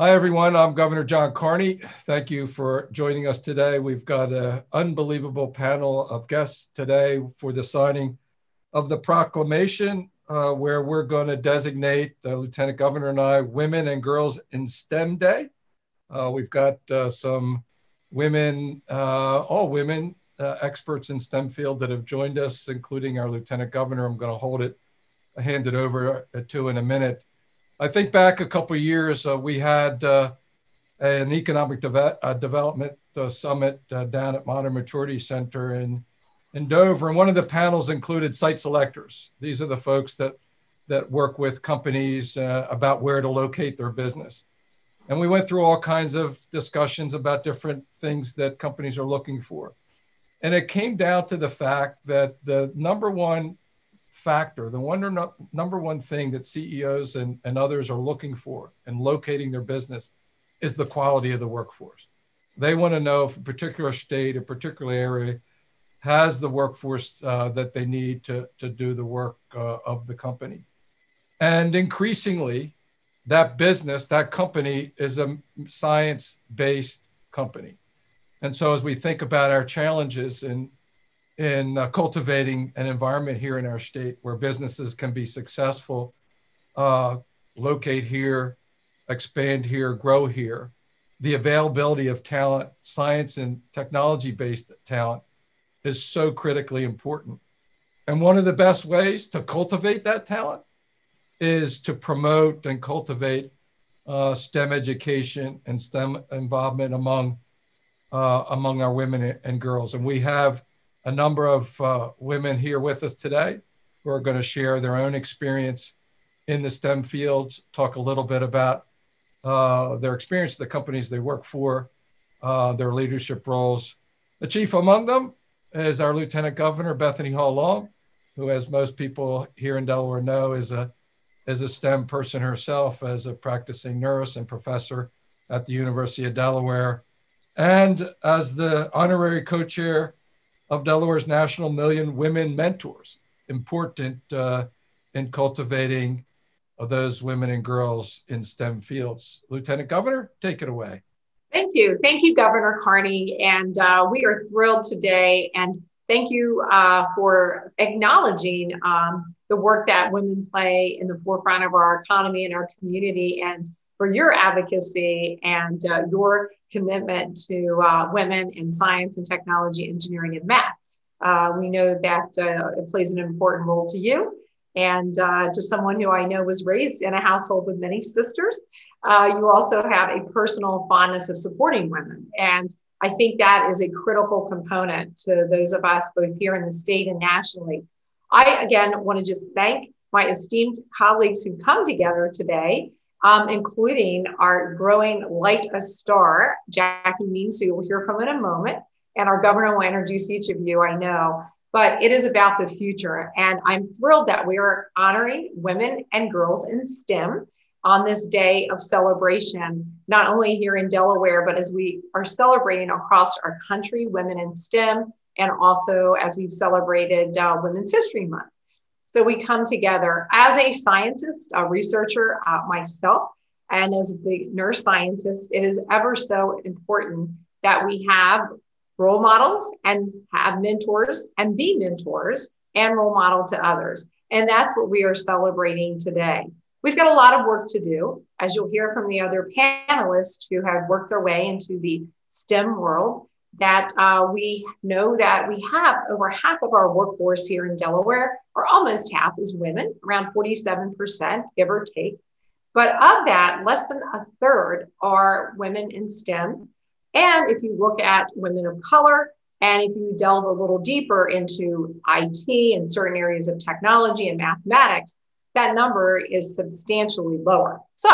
Hi, everyone. I'm Governor John Carney. Thank you for joining us today. We've got an unbelievable panel of guests today for the signing of the proclamation, where we're going to designate, Lieutenant Governor and I, Women and Girls in STEM Day. We've got some women, all women experts in STEM field that have joined us, including our Lieutenant Governor. I'm going to hand it over to in a minute. I think back a couple of years, we had an economic development summit down at Modern Maturity Center in Dover. And one of the panels included site selectors. These are the folks that work with companies about where to locate their business. And we went through all kinds of discussions about different things that companies are looking for. And it came down to the fact that the number one factor, the number one thing that CEOs and others are looking for in locating their business is the quality of the workforce. They want to know if a particular state, a particular area has the workforce that they need to do the work of the company. And increasingly, that business, that company is a science-based company. And so as we think about our challenges in cultivating an environment here in our state where businesses can be successful, locate here, expand here, grow here, the availability of talent, science and technology-based talent is so critically important. And one of the best ways to cultivate that talent is to promote and cultivate STEM education and STEM involvement among our women and girls. And we have a number of women here with us today who are going to share their own experience in the STEM fields, talk a little bit about their experience, the companies they work for, their leadership roles. The chief among them is our Lieutenant Governor, Bethany Hall-Long, who, as most people here in Delaware know, is a STEM person herself, as a practicing nurse and professor at the University of Delaware, and as the honorary co-chair of Delaware's National Million Women Mentors, important in cultivating those women and girls in STEM fields. Lieutenant Governor, take it away. Thank you. Thank you, Governor Carney. And we are thrilled today. And thank you for acknowledging the work that women play in the forefront of our economy and our community, and for your advocacy and your commitment to women in science and technology, engineering, and math. We know that it plays an important role to you. And to someone who I know was raised in a household with many sisters, you also have a personal fondness of supporting women. And I think that is a critical component to those of us both here in the state and nationally. I, again, want to just thank my esteemed colleagues who come together today, including our growing light a star, Jackie Means, who you'll hear from in a moment. And our governor will introduce each of you, I know. But it is about the future. And I'm thrilled that we are honoring women and girls in STEM on this day of celebration, not only here in Delaware, but as we are celebrating across our country, women in STEM, and also as we've celebrated Women's History Month. So we come together as a scientist, a researcher myself, and as the nurse scientist, it is ever so important that we have role models and have mentors and be mentors and role model to others. And that's what we are celebrating today. We've got a lot of work to do, as you'll hear from the other panelists who have worked their way into the STEM world, that we know that we have over half of our workforce here in Delaware, or almost half, is women, around 47%, give or take. But of that, less than a third are women in STEM. And if you look at women of color, and if you delve a little deeper into IT and certain areas of technology and mathematics, that number is substantially lower. So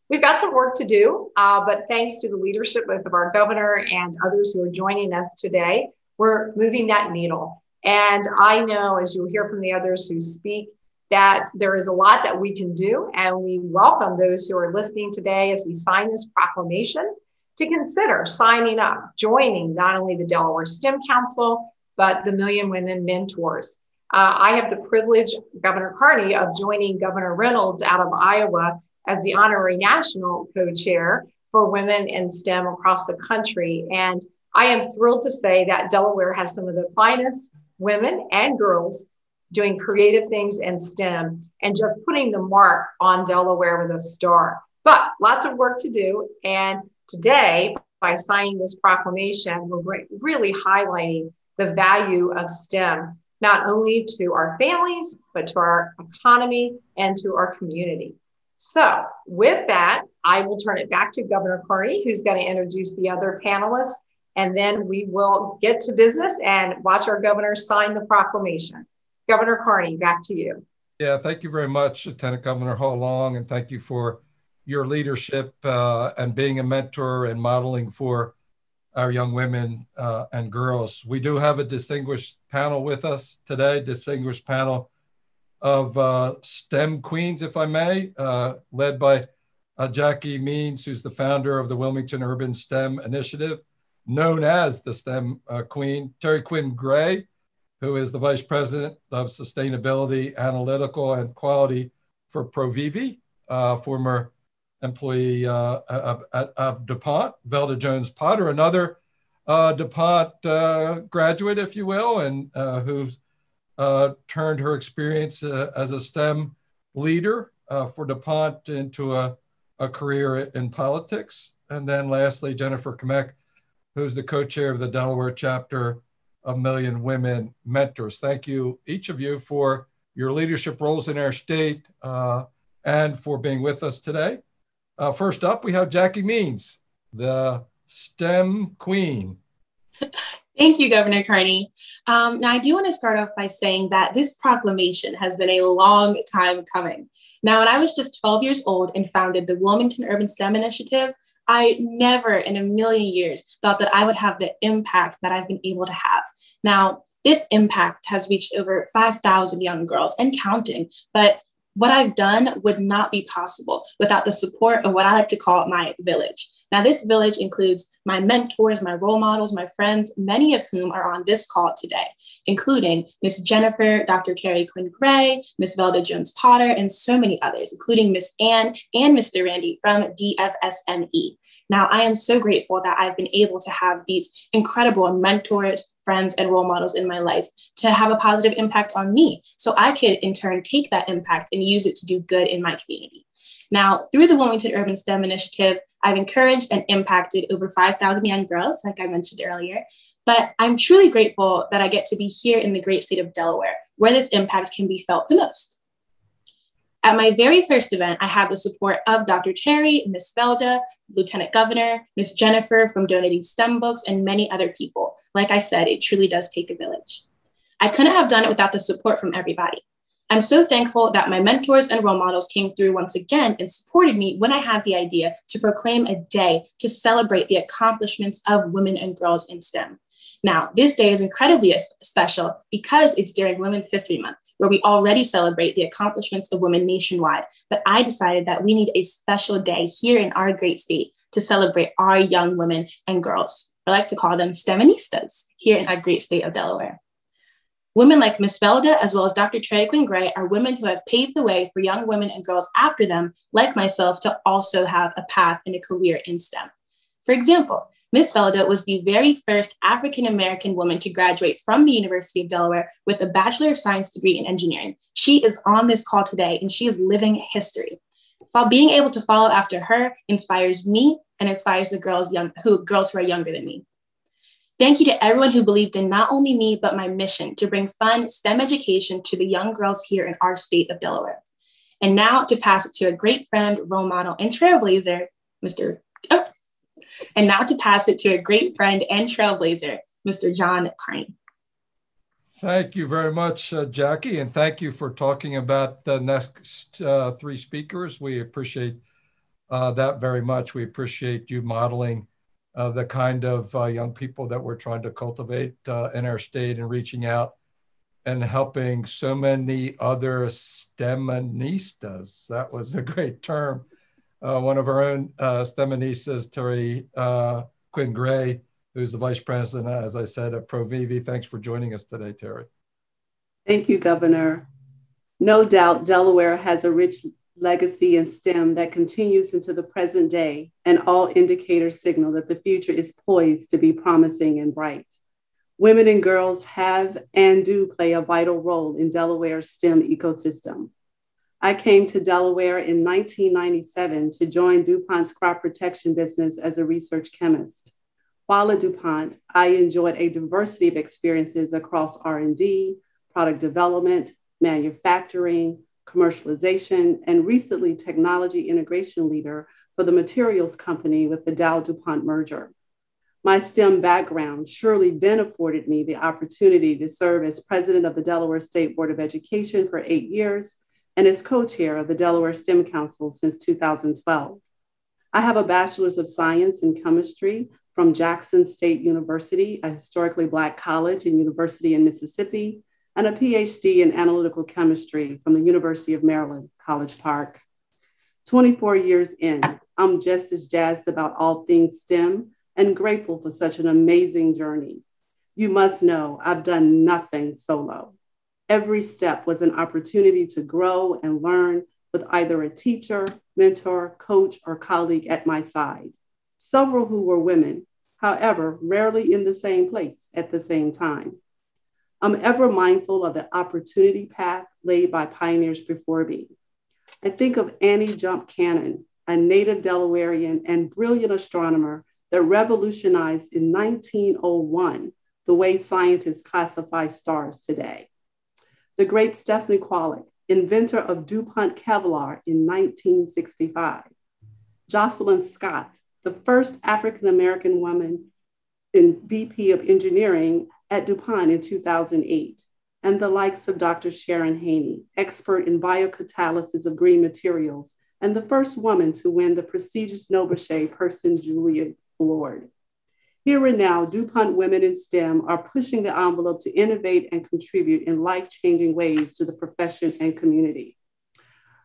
we've got some work to do, but thanks to the leadership both of our governor and others who are joining us today, we're moving that needle. And I know, as you'll hear from the others who speak, that there is a lot that we can do, and we welcome those who are listening today as we sign this proclamation to consider signing up, joining not only the Delaware STEM Council, but the Million Women Mentors. I have the privilege, Governor Carney, of joining Governor Reynolds out of Iowa as the honorary national co-chair for women in STEM across the country. And I am thrilled to say that Delaware has some of the finest women and girls doing creative things in STEM and just putting the mark on Delaware with a star. But lots of work to do. And today, by signing this proclamation, we're really highlighting the value of STEM, not only to our families, but to our economy and to our community. So with that, I will turn it back to Governor Carney, who's going to introduce the other panelists, and then we will get to business and watch our governor sign the proclamation. Governor Carney, back to you. Yeah, thank you very much, Lieutenant Governor Hull Long, and thank you for your leadership and being a mentor and modeling for our young women and girls. We do have a distinguished panel with us today, distinguished panel of STEM queens, if I may, led by Jackie Means, who's the founder of the Wilmington Urban STEM Initiative, known as the STEM Queen, Terry Quinn Gray, who is the Vice President of Sustainability, Analytical, and Quality for Provivi, former employee of DuPont, Velda Jones Potter, another DuPont graduate, if you will, and who's turned her experience as a STEM leader for DuPont into a career in politics. And then lastly, Jennifer Kamek, who's the co-chair of the Delaware chapter of Million Women Mentors. Thank you, each of you, for your leadership roles in our state and for being with us today. First up, we have Jackie Means, the STEM queen. Thank you, Governor Carney. Now, I do want to start off by saying that this proclamation has been a long time coming. Now, when I was just 12 years old and founded the Wilmington Urban STEM Initiative, I never in a million years thought that I would have the impact that I've been able to have. Now, this impact has reached over 5,000 young girls and counting, but what I've done would not be possible without the support of what I like to call my village. Now, this village includes my mentors, my role models, my friends, many of whom are on this call today, including Miss Jennifer, Dr. Terry Quinn Gray, Miss Velda Jones Potter, and so many others, including Miss Ann and Mr. Randy from DFSME. Now, I am so grateful that I've been able to have these incredible mentors, friends, and role models in my life to have a positive impact on me, so I could in turn take that impact and use it to do good in my community. Now, through the Wilmington Urban STEM Initiative, I've encouraged and impacted over 5,000 young girls, like I mentioned earlier, but I'm truly grateful that I get to be here in the great state of Delaware, where this impact can be felt the most. At my very first event, I had the support of Dr. Terry, Miss Velda, Lieutenant Governor, Miss Jennifer from donating STEM books, and many other people. Like I said, it truly does take a village. I couldn't have done it without the support from everybody. I'm so thankful that my mentors and role models came through once again and supported me when I had the idea to proclaim a day to celebrate the accomplishments of women and girls in STEM. Now, this day is incredibly special because it's during Women's History Month, where we already celebrate the accomplishments of women nationwide. But I decided that we need a special day here in our great state to celebrate our young women and girls. I like to call them STEMistas here in our great state of Delaware. Women like Miss Velda, as well as Dr. Terry Quinn Gray, are women who have paved the way for young women and girls after them, like myself, to also have a path and a career in STEM. For example, Miss Velda was the very first African-American woman to graduate from the University of Delaware with a Bachelor of Science degree in engineering. She is on this call today, and she is living history. Being able to follow after her inspires me and inspires the girls who are younger than me. Thank you to everyone who believed in not only me, but my mission to bring fun STEM education to the young girls here in our state of Delaware. And now to pass it to a great friend, role model, and trailblazer, Mr. John Carney. Thank you very much, Jackie, and thank you for talking about the next three speakers. We appreciate that very much. We appreciate you modeling the kind of young people that we're trying to cultivate in our state and reaching out and helping so many other STEMistas. That was a great term. One of our own STEMistas, Terry Quinn Gray, who's the Vice President, as I said, at Provivi. Thanks for joining us today, Terry. Thank you, Governor. No doubt Delaware has a rich legacy in STEM that continues into the present day, and all indicators signal that the future is poised to be promising and bright. Women and girls have and do play a vital role in Delaware's STEM ecosystem. I came to Delaware in 1997 to join DuPont's crop protection business as a research chemist. While at DuPont, I enjoyed a diversity of experiences across R&D, product development, manufacturing, commercialization, and recently technology integration leader for the materials company with the Dow-DuPont merger. My STEM background surely then afforded me the opportunity to serve as president of the Delaware State Board of Education for 8 years and as co-chair of the Delaware STEM Council since 2012. I have a bachelor's of science in chemistry from Jackson State University, a historically Black college and university in Mississippi, and a PhD in analytical chemistry from the University of Maryland, College Park. 24 years in, I'm just as jazzed about all things STEM and grateful for such an amazing journey. You must know I've done nothing solo. Every step was an opportunity to grow and learn with either a teacher, mentor, coach, or colleague at my side. Several who were women, however, rarely in the same place at the same time. I'm ever mindful of the opportunity path laid by pioneers before me. I think of Annie Jump Cannon, a native Delawarean and brilliant astronomer that revolutionized in 1901 the way scientists classify stars today. The great Stephanie Kwolek, inventor of DuPont Kevlar in 1965. Jocelyn Scott, the first African-American woman in VP of Engineering at DuPont in 2008, and the likes of Dr. Sharon Haney, expert in biocatalysis of green materials, and the first woman to win the prestigious Nobel Person Julia Award. Here and now, DuPont women in STEM are pushing the envelope to innovate and contribute in life-changing ways to the profession and community.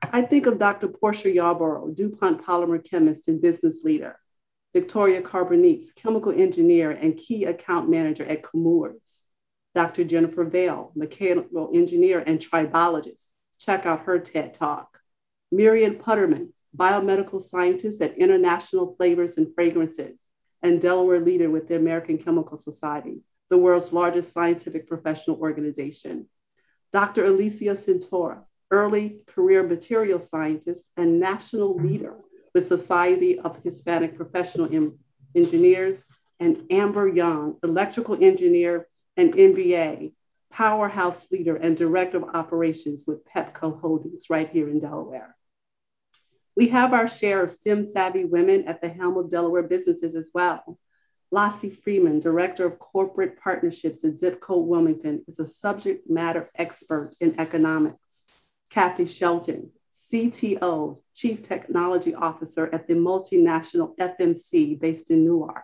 I think of Dr. Portia Yarborough, DuPont polymer chemist and business leader, Victoria Carbonites, chemical engineer and key account manager at Chemours, Dr. Jennifer Vale, mechanical engineer and tribologist. Check out her TED Talk. Miriam Putterman, biomedical scientist at International Flavors and Fragrances, and Delaware leader with the American Chemical Society, the world's largest scientific professional organization. Dr. Alicia Cintora, early career material scientist and national leader with Society of Hispanic Professional Engineers, and Amber Young, electrical engineer and MBA, powerhouse leader and director of operations with Pepco Holdings right here in Delaware. We have our share of STEM-savvy women at the helm of Delaware businesses as well. Lassie Freeman, Director of Corporate Partnerships at Zip Code Wilmington, is a subject matter expert in economics. Kathy Shelton, CTO, Chief Technology Officer at the multinational FMC based in Newark.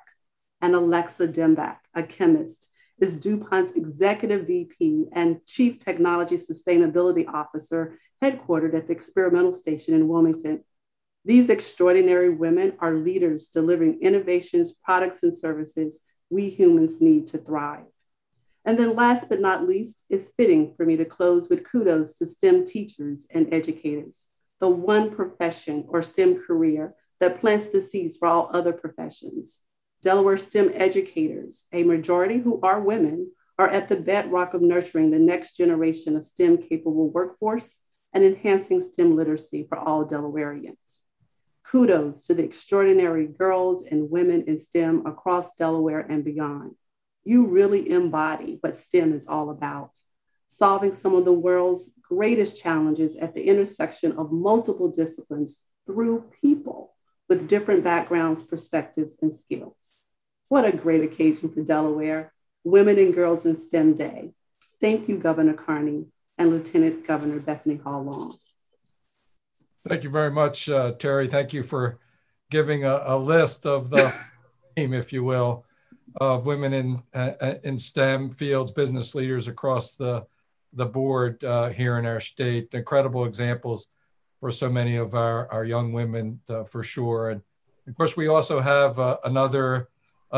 And Alexa Dembach, a chemist, is DuPont's Executive VP and Chief Technology Sustainability Officer, headquartered at the Experimental Station in Wilmington. These extraordinary women are leaders delivering innovations, products, and services we humans need to thrive. And then last but not least, it's fitting for me to close with kudos to STEM teachers and educators, the one profession or STEM career that plants the seeds for all other professions. Delaware STEM educators, a majority who are women, are at the bedrock of nurturing the next generation of STEM-capable workforce and enhancing STEM literacy for all Delawareans. Kudos to the extraordinary girls and women in STEM across Delaware and beyond. You really embody what STEM is all about, solving some of the world's greatest challenges at the intersection of multiple disciplines through people with different backgrounds, perspectives, and skills. What a great occasion for Delaware, Women and Girls in STEM Day. Thank you, Governor Carney and Lieutenant Governor Bethany Hall Long. Thank you very much, Terry. Thank you for giving a list of the team, if you will, of women in STEM fields, business leaders across the board here in our state. Incredible examples for so many of our young women, for sure. And of course, we also have another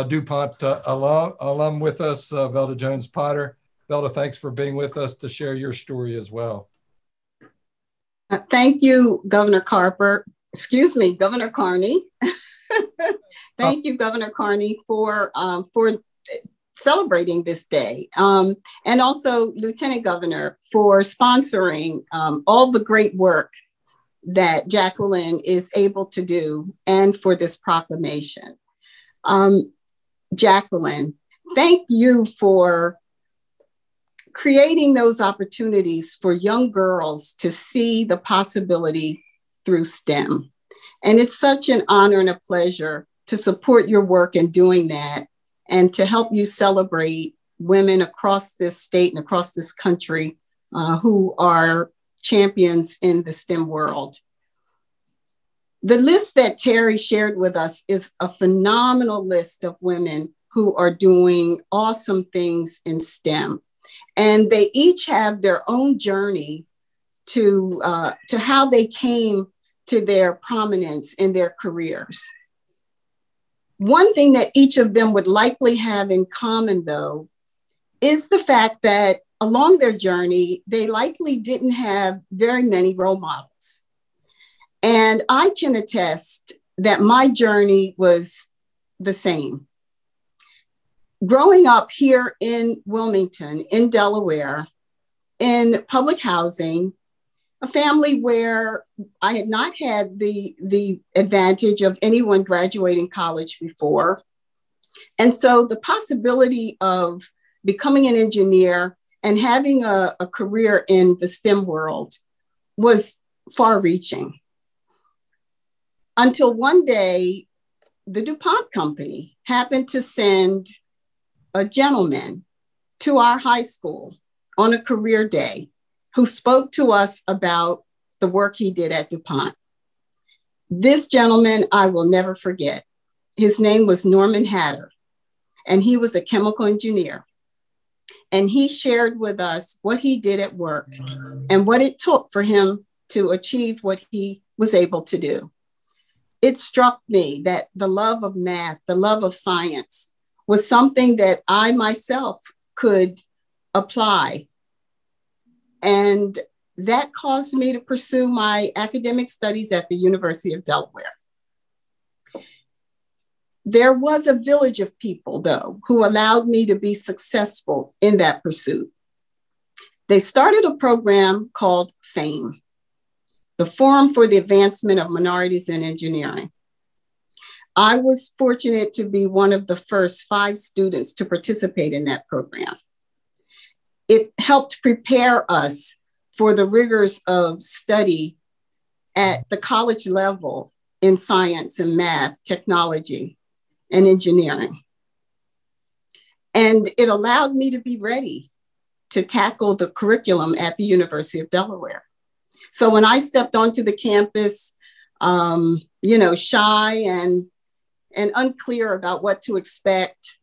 DuPont alum with us, Velda Jones-Potter. Velda, thanks for being with us to share your story as well. thank you, Governor Governor Carney. Thank you, Governor Carney, for celebrating this day. And also Lieutenant Governor for sponsoring all the great work that Jacqueline is able to do and for this proclamation. Jacqueline, thank you for creating those opportunities for young girls to see the possibility through STEM. And it's such an honor and a pleasure to support your work in doing that and to help you celebrate women across this state and across this country who are champions in the STEM world. The list that Terry shared with us is a phenomenal list of women who are doing awesome things in STEM. And they each have their own journey to how they came to their prominence in their careers. One thing that each of them would likely have in common, though, is the fact that along their journey, they likely didn't have very many role models. And I can attest that my journey was the same. Growing up here in Wilmington, in Delaware, in public housing, a family where I had not had the advantage of anyone graduating college before. And so the possibility of becoming an engineer and having a career in the STEM world was far-reaching. Until one day, the DuPont company happened to send a gentleman to our high school on a career day who spoke to us about the work he did at DuPont. This gentleman, I will never forget. His name was Norman Hatter, and he was a chemical engineer. And he shared with us what he did at work and what it took for him to achieve what he was able to do. It struck me that the love of math, the love of science, was something that I myself could apply. And that caused me to pursue my academic studies at the University of Delaware. There was a village of people, though, who allowed me to be successful in that pursuit. They started a program called FAME, the Forum for the Advancement of Minorities in Engineering. I was fortunate to be one of the first 5 students to participate in that program. It helped prepare us for the rigors of study at the college level in science and math, technology, and engineering. And it allowed me to be ready to tackle the curriculum at the University of Delaware. So when I stepped onto the campus, shy and unclear about what to expect,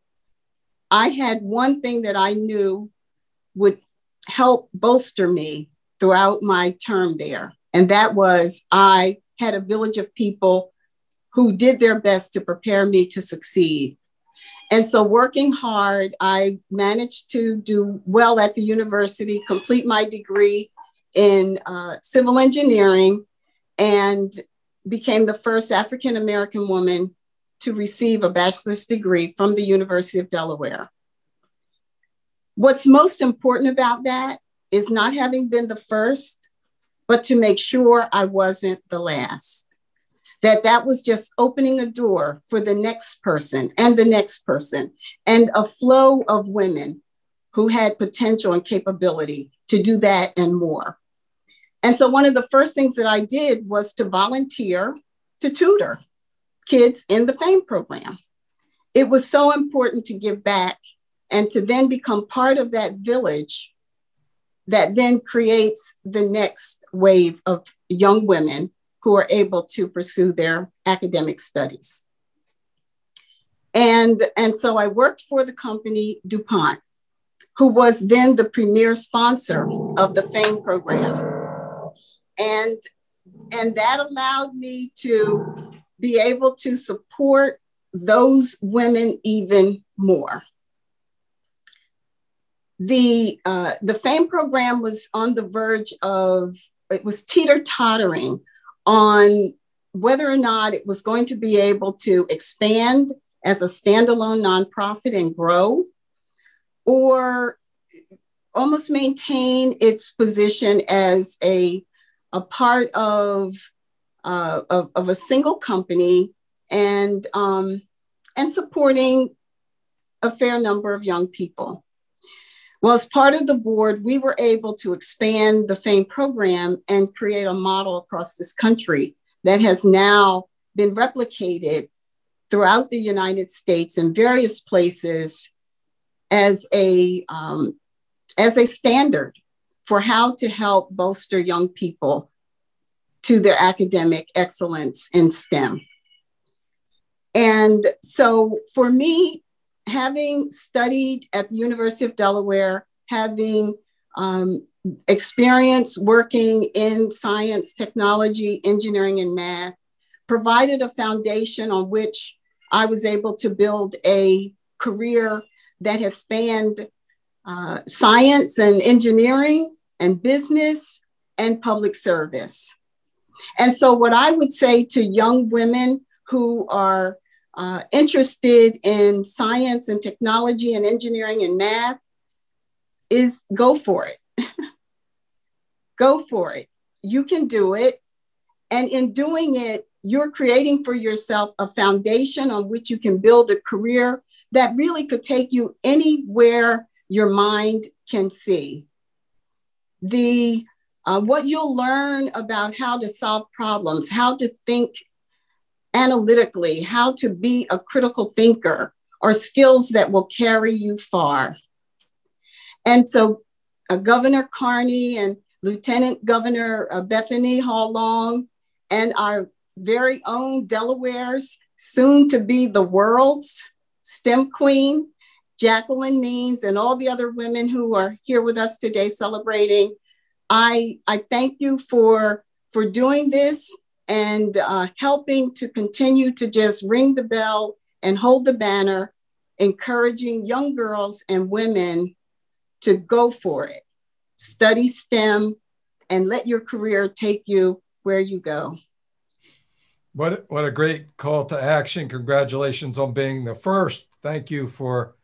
I had one thing that I knew would help bolster me throughout my term there. And that was I had a village of people who did their best to prepare me to succeed. And so working hard, I managed to do well at the university, complete my degree in civil engineering, and became the first African-American woman to receive a bachelor's degree from the University of Delaware. What's most important about that is not having been the first, but to make sure I wasn't the last. That was just opening a door for the next person and the next person, and a flow of women who had potential and capability to do that and more. And so one of the first things that I did was to volunteer to tutor kids in the FAME program. It was so important to give back and to then become part of that village that then creates the next wave of young women who are able to pursue their academic studies. And so I worked for the company DuPont, who was then the premier sponsor of the FAME program. And that allowed me to be able to support those women even more. The FAME program was on the verge of teeter-tottering on whether or not it was going to be able to expand as a standalone nonprofit and grow, or almost maintain its position as a part of a single company and supporting a fair number of young people. Well, as part of the board, we were able to expand the FAME program and create a model across this country that has now been replicated throughout the United States in various places as a standard for how to help bolster young people to their academic excellence in STEM. And so for me, having studied at the University of Delaware, having experience working in science, technology, engineering, and math, provided a foundation on which I was able to build a career that has spanned science and engineering and business and public service. And so what I would say to young women who are interested in science and technology and engineering and math is go for it. Go for it. You can do it. And in doing it, you're creating for yourself a foundation on which you can build a career that really could take you anywhere your mind can see. What you'll learn about how to solve problems, how to think analytically, how to be a critical thinker, are skills that will carry you far. And so Governor Carney and Lieutenant Governor Bethany Hall Long and our very own Delaware's soon to be the world's STEM queen, Jacqueline Means, and all the other women who are here with us today celebrating. I thank you for doing this and helping to continue to just ring the bell and hold the banner, encouraging young girls and women to go for it. Study STEM and let your career take you where you go. What a great call to action. Congratulations on being the first. Thank you for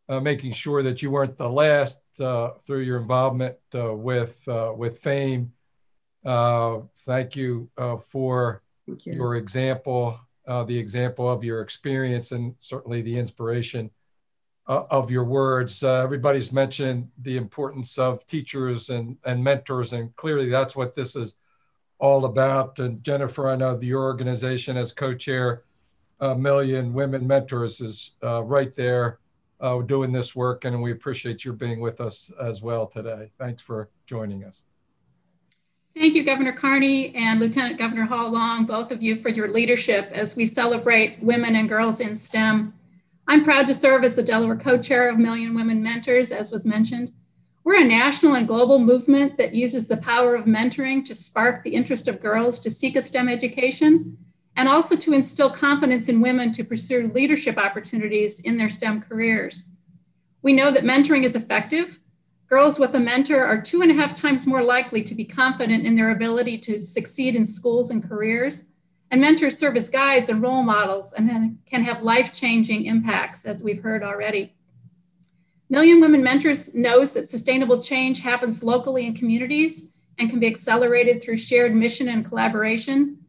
making sure that you weren't the last through your involvement with FAME. Thank you for your example, the example of your experience, and certainly the inspiration of your words. Everybody's mentioned the importance of teachers and mentors, and clearly that's what this is all about. And Jennifer, I know your organization as co-chair, Million Women Mentors, is right there doing this work, and we appreciate your being with us as well today. Thanks for joining us. Thank you, Governor Carney and Lieutenant Governor Hall Long, both of you, for your leadership as we celebrate women and girls in STEM. I'm proud to serve as the Delaware co-chair of Million Women Mentors, as was mentioned. We're a national and global movement that uses the power of mentoring to spark the interest of girls to seek a STEM education, and also to instill confidence in women to pursue leadership opportunities in their STEM careers. We know that mentoring is effective. Girls with a mentor are 2.5 times more likely to be confident in their ability to succeed in schools and careers. And mentors serve as guides and role models and then can have life-changing impacts, as we've heard already. Million Women Mentors knows that sustainable change happens locally in communities and can be accelerated through shared mission and collaboration.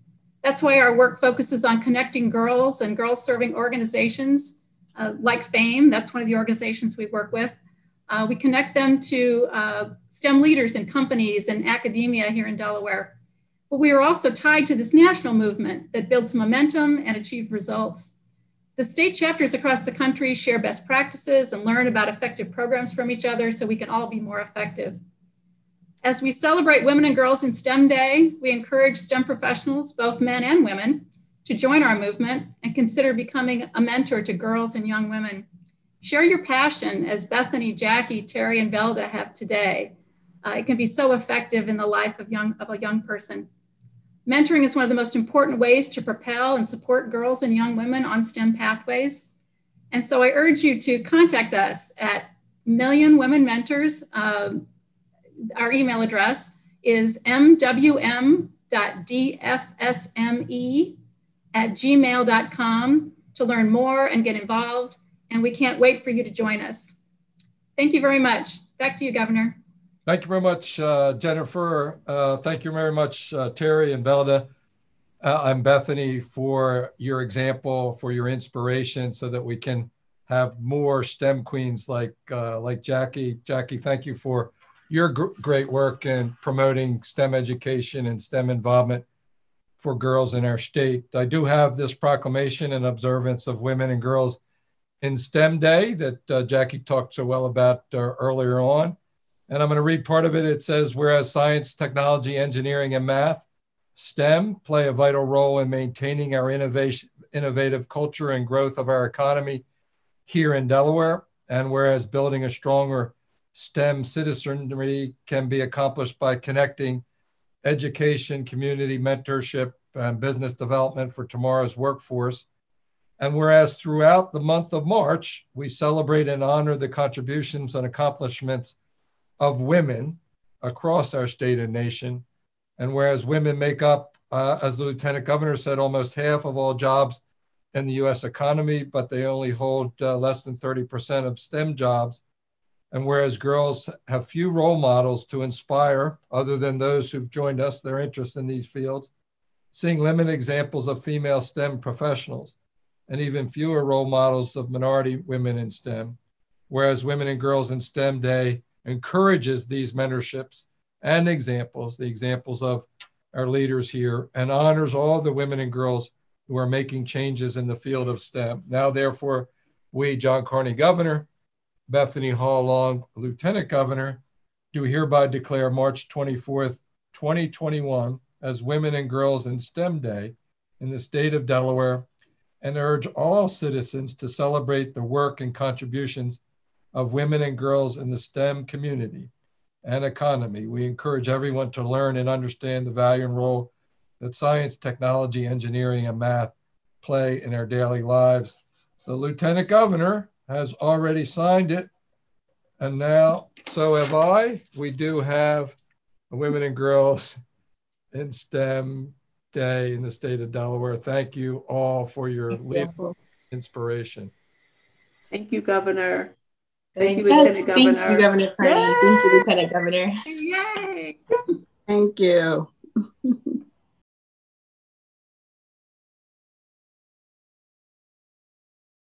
That's why our work focuses on connecting girls and girl-serving organizations like FAME. That's one of the organizations we work with. We connect them to STEM leaders in companies and academia here in Delaware. But we are also tied to this national movement that builds momentum and achieves results. The state chapters across the country share best practices and learn about effective programs from each other so we can all be more effective. As we celebrate Women and Girls in STEM Day, we encourage STEM professionals, both men and women, to join our movement and consider becoming a mentor to girls and young women. Share your passion as Bethany, Jackie, Terry, and Velda have today. It can be so effective in the life of a young person. Mentoring is one of the most important ways to propel and support girls and young women on STEM pathways. And so I urge you to contact us at Million Women Mentors, our email address, is mwm.dfsme@gmail.com to learn more and get involved. And we can't wait for you to join us. Thank you very much. Back to you, Governor. Thank you very much, Jennifer. Thank you very much, Terry and Velda. I'm Bethany, for your example, for your inspiration, so that we can have more STEM queens like Jackie. Jackie, thank you for your great work in promoting STEM education and STEM involvement for girls in our state. I do have this proclamation in observance of Women and Girls in STEM Day that Jackie talked so well about earlier on. And I'm going to read part of it. It says, whereas science, technology, engineering, and math, STEM, play a vital role in maintaining our innovative culture and growth of our economy here in Delaware, and whereas building a stronger STEM citizenry can be accomplished by connecting education, community mentorship, and business development for tomorrow's workforce. And whereas throughout the month of March, we celebrate and honor the contributions and accomplishments of women across our state and nation. And whereas women make up, as the Lieutenant Governor said, almost half of all jobs in the US economy, but they only hold less than 30% of STEM jobs. And whereas girls have few role models to inspire, other than those who've joined us, their interest in these fields, seeing limited examples of female STEM professionals, and even fewer role models of minority women in STEM, whereas Women and Girls in STEM Day encourages these mentorships and examples, the examples of our leaders here, and honors all the women and girls who are making changes in the field of STEM. Now, therefore, we, John Carney, Governor, Bethany Hall Long, Lieutenant Governor, do hereby declare March 24th, 2021 as Women and Girls in STEM Day in the state of Delaware, and urge all citizens to celebrate the work and contributions of women and girls in the STEM community and economy. We encourage everyone to learn and understand the value and role that science, technology, engineering, and math play in our daily lives. The Lieutenant Governor has already signed it, and now so have I. We do have Women and Girls in STEM Day in the state of Delaware. Thank you all for your inspiration. Thank you, Governor. Thank you, Lieutenant Governor. Thank you, Governor Carney. Thank you, Lieutenant Governor. Yay! Thank you.